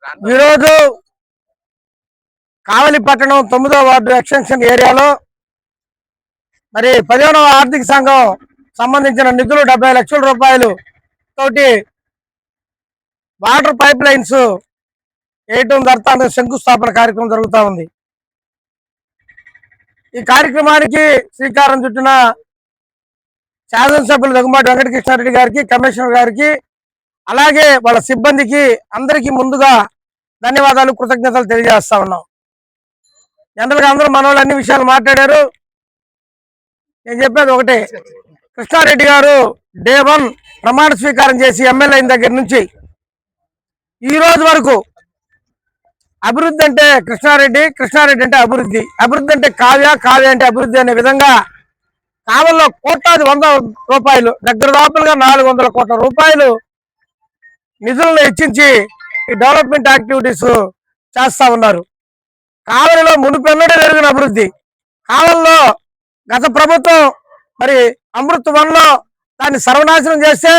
ఈరోజు కావలి పట్టణం 9వ ward extension ఏరియాలో మరి 15వ ఆర్థిక సంఘం సంబంధించిన నిధులు 70 లక్షల రూపాయలు తోటి వాటర్ పైప్ లైన్స్ వేయటం జరుగుతుంది. శంకుస్థాపన కార్యక్రమం జరుగుతూ ఉంది. ఈ కార్యక్రమానికి శ్రీకారం చుట్టిన శాసనసభ్యులు దగ్గుమాటి వెంకటకృష్ణారెడ్డి గారికి, కమిషనర్ గారికి, అలాగే వాళ్ళ సిబ్బందికి అందరికీ ముందుగా ధన్యవాదాలు, కృతజ్ఞతలు తెలియజేస్తా ఉన్నాం. జనరల్గా అందరూ మన వాళ్ళు అన్ని విషయాలు మాట్లాడారు. నేను చెప్పేది ఒకటే, కృష్ణారెడ్డి గారు డే 1 ప్రమాణ స్వీకారం చేసి ఎమ్మెల్యే అయిన దగ్గర నుంచి ఈ రోజు వరకు అభివృద్ధి అంటే కృష్ణారెడ్డి, కృష్ణారెడ్డి అంటే అభివృద్ధి, అభివృద్ధి అంటే కావ్య, కావ్య అంటే అభివృద్ధి అనే విధంగా కావల్లో కోట్లాది 100 రూపాయలు, దగ్గర దాపులుగా 400 కోట్ల రూపాయలు నిధులను హెచ్చించి ఈ డెవలప్మెంట్ యాక్టివిటీస్ చేస్తా ఉన్నారు. కావలిలో మునుపెన్నడే జరిగిన అభివృద్ధి. కావల్లో గత ప్రభుత్వం మరి అమృత్ 1లో దాన్ని సర్వనాశనం చేస్తే